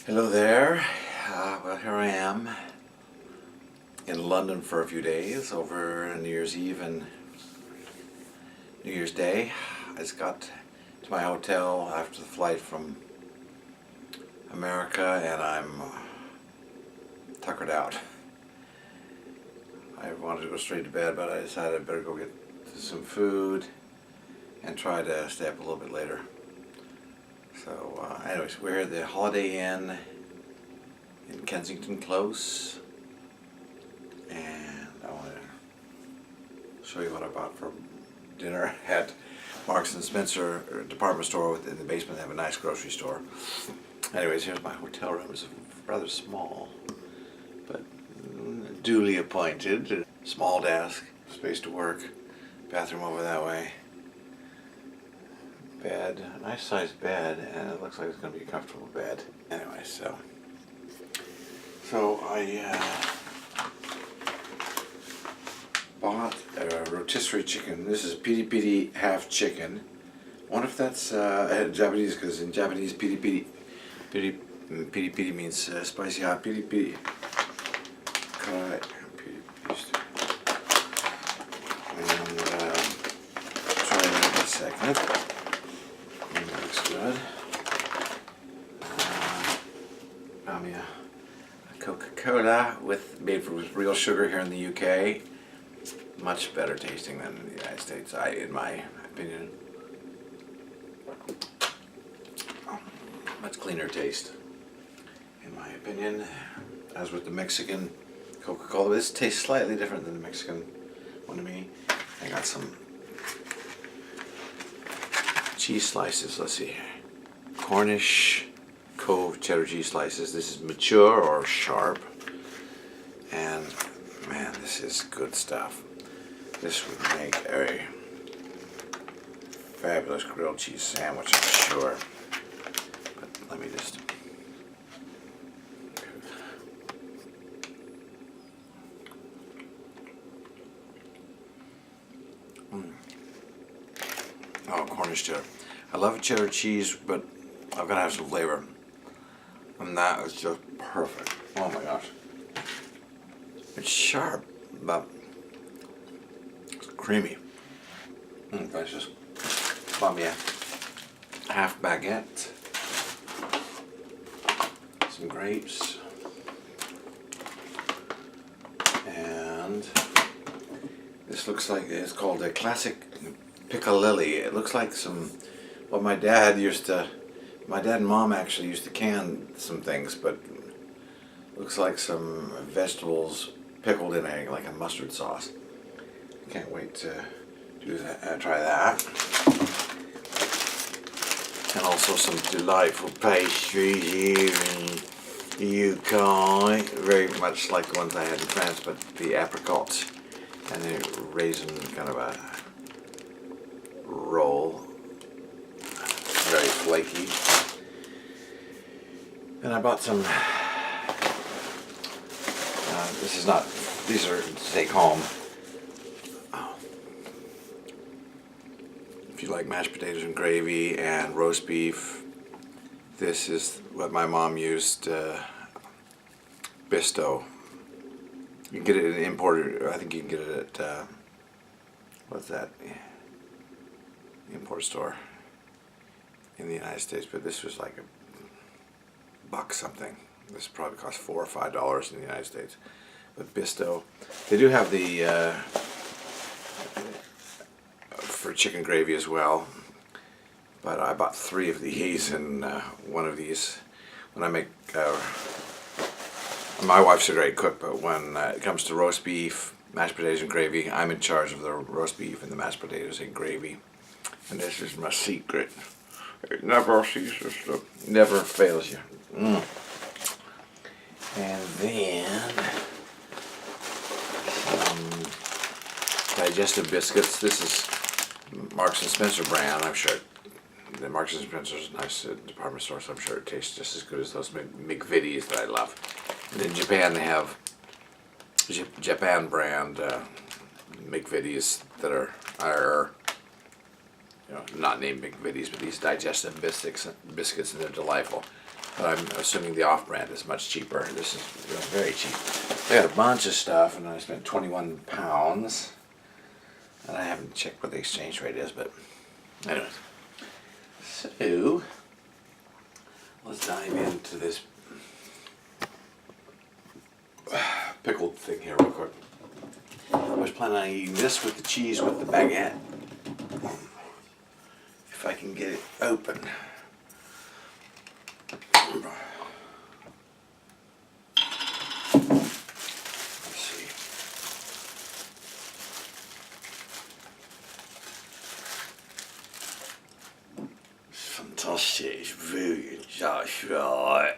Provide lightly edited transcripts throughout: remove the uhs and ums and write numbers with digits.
Hello there. Well, here I am in London for a few days over New Year's Eve and New Year's Day. I just got to my hotel after the flight from America and I'm tuckered out. I wanted to go straight to bed, but I decided I'd better go get some food and try to stay up a little bit later. So anyways, we're at the Holiday Inn in Kensington Close, and I want to show you what I bought for dinner at Marks and Spencer department store in the basement. They have a nice grocery store. Anyways, here's my hotel room. It's rather small, but duly appointed. Small desk, space to work, bathroom over that way. Bed, a nice sized bed, and it looks like it's going to be a comfortable bed. Anyway, so I bought a rotisserie chicken. This is piri piri half chicken. I wonder if that's Japanese, because in Japanese piri piri means spicy hot. Piri piri. Karai. And try that in a second. Looks good. Got me a Coca-Cola made with real sugar here in the UK. Much better tasting than in the United States, in my opinion. Much cleaner taste, in my opinion. As with the Mexican Coca-Cola, this tastes slightly different than the Mexican one to me. I got some cheese slices. Let's see, Cornish Cove cheddar cheese slices. This is mature or sharp, and man, this is good stuff. This would make a fabulous grilled cheese sandwich, I'm sure. But let me just Oh, Cornish cheddar. I love cheddar cheese, but I've got to have some flavor. And that is just perfect. Oh my gosh. It's sharp, but it's creamy. Let's just bought me a half baguette, some grapes, and this looks like it's called a classic piccalilli. It looks like what my dad and mom actually used to can some things, but looks like some vegetables pickled in like a mustard sauce. Can't wait to do that. Try that. And also some delightful pastries here in the UK, very much like the ones I had in France, but the apricots and the raisin kind of a roll, very flaky. And I bought some, these are to take home. If you like mashed potatoes and gravy and roast beef, this is what my mom used, Bisto. You can get it imported, I think you can get it at, what's that, import store in the United States, but this was like $1 something. This probably cost $4 or $5 in the United States. But Bisto, they do have the for chicken gravy as well, but I bought 3 of these, and one of these, when I make, my wife's a great cook, but when it comes to roast beef, mashed potatoes and gravy, I'm in charge of the roast beef and the mashed potatoes and gravy, and this is my secret. It never ceases to, never fails you. And then some digestive biscuits. This is Marks and Spencer brand. I'm sure the Marks and Spencer's a nice department store, so I'm sure it tastes just as good as those McVitie's that I love. And in Japan they have Japan brand McVitie's that are you know, not named McVitie's, but these digestive biscuits, and they're delightful. But I'm assuming the off-brand is much cheaper. This is very cheap. I got a bunch of stuff, and I spent 21 pounds. And I haven't checked what the exchange rate is, but anyways. So, let's dive into this pickled thing here real quick. I was planning on eating this with the cheese with the baguette. If I can get it open. Let's see. It's fantastic. It's brilliant. That's right.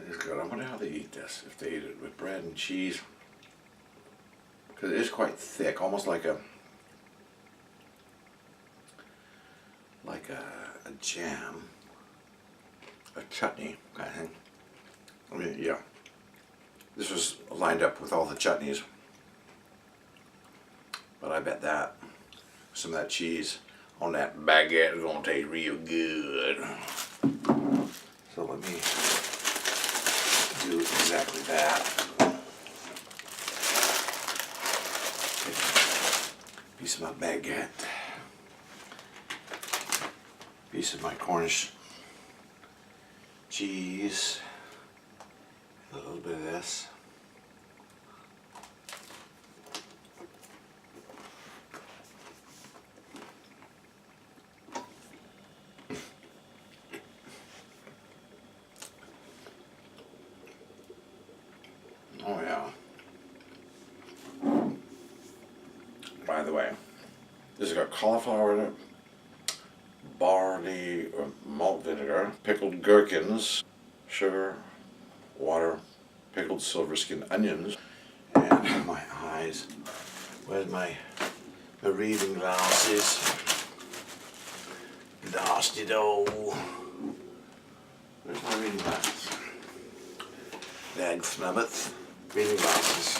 It's good. I wonder how they eat this. If they eat it with bread and cheese. Because it is quite thick, almost like a jam, a chutney kind of thing. I mean, yeah. This was lined up with all the chutneys. But I bet that some of that cheese on that baguette is going to taste real good. So let me do exactly that. Piece of my baguette. Piece of my Cornish cheese. A little bit of this. Oh yeah. By the way, this has got cauliflower in it, barley or malt vinegar, pickled gherkins, sugar, water, pickled silver skin onions, and my eyes. Where's my reading glasses? Nasty dough. Where's my reading glasses? Dag snubbits. Reading glasses.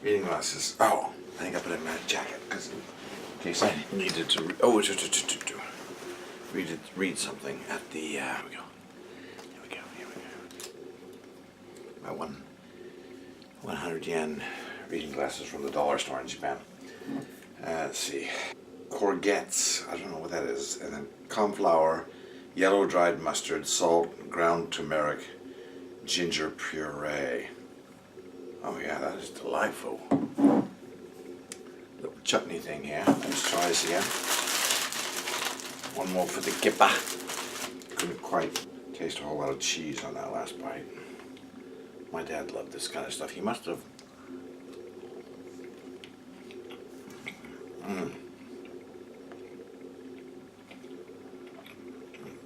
Reading glasses. Oh, I think I put it in my jacket because in case I needed to. Read something at the. Here we go. Here we go. My 100 yen reading glasses from the dollar store in Japan. Let's see. Courgettes. I don't know what that is. And then cornflour, yellow dried mustard, salt, ground turmeric, ginger puree. Oh yeah, that is delightful. Little chutney thing here. Let's try this again. One more for the kippa. Couldn't quite taste a whole lot of cheese on that last bite. My dad loved this kind of stuff. He must have.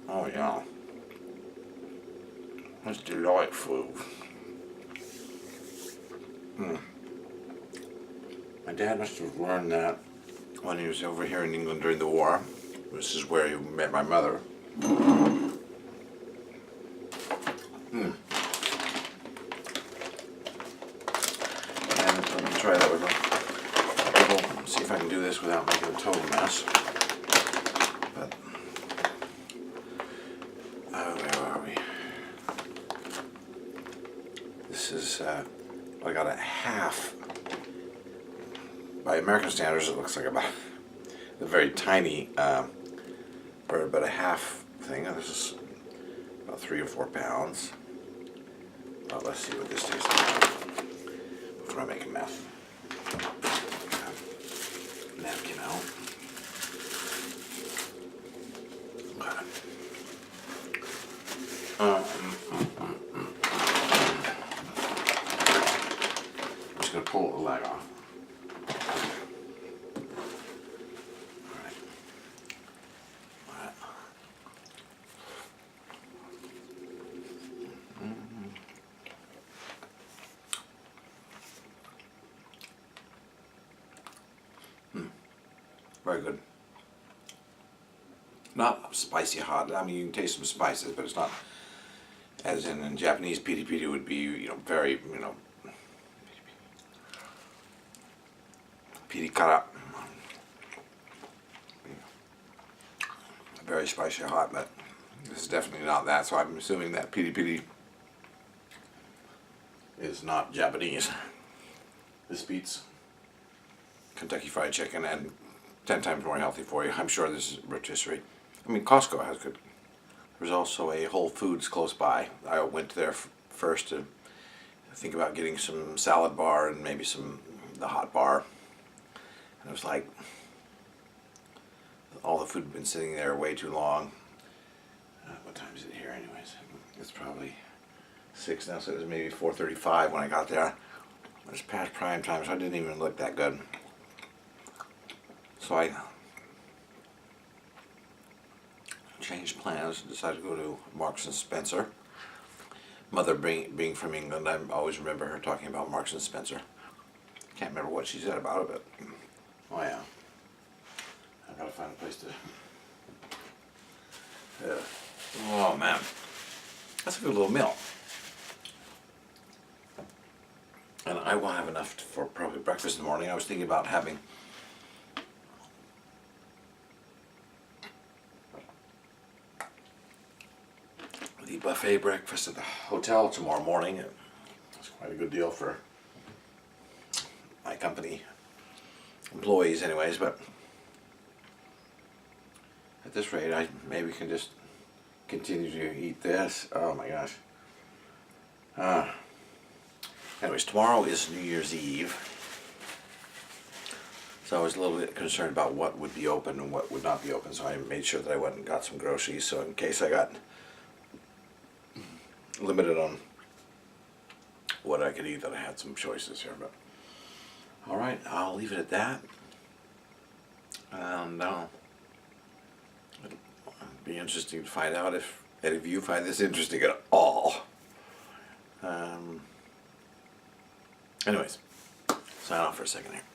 Oh yeah. That's delightful. My dad must have learned that when he was over here in England during the war. This is where he met my mother. And let me try that with a little, see if I can do this without making a total mess. But, where are we? This is, I got a half. By American standards, it looks like about a very tiny, or about a half thing. This is about 3 or 4 pounds. Well, let's see what this tastes like before I make a mess. Napkin out. I'm just going to pull the leg off. Very good. Not spicy hot. I mean, you can taste some spices, but it's not as in Japanese piri piri would be, very, piri kara. Very spicy hot, but this is definitely not that, so I'm assuming that piri piri is not Japanese. This beats Kentucky Fried Chicken and 10 times more healthy for you. I'm sure this is rotisserie. I mean, Costco has good. There's also a Whole Foods close by. I went there first to think about getting some salad bar and maybe the hot bar. And it was like, all the food had been sitting there way too long. What time is it here anyways? It's probably 6 now, so it was maybe 4:35 when I got there. It's past prime time, so I didn't even look that good. So I changed plans, decided to go to Marks and Spencer. Mother being from England, I always remember her talking about Marks and Spencer. Can't remember what she said about it, but oh yeah. I've got to find a place to... oh man, that's a good little meal. And I will have enough for probably breakfast in the morning. I was thinking about having the buffet breakfast at the hotel tomorrow morning. It's quite a good deal for my company employees anyways, but at this rate I maybe can just continue to eat this. Oh my gosh. Anyways, tomorrow is New Year's Eve, so I was a little bit concerned about what would be open and what would not be open, so I made sure that I went and got some groceries, so in case I got limited on what I could eat, that I had some choices here. But alright, I'll leave it at that, and it'll be interesting to find out if any of you find this interesting at all. Anyways, sign off for a second here.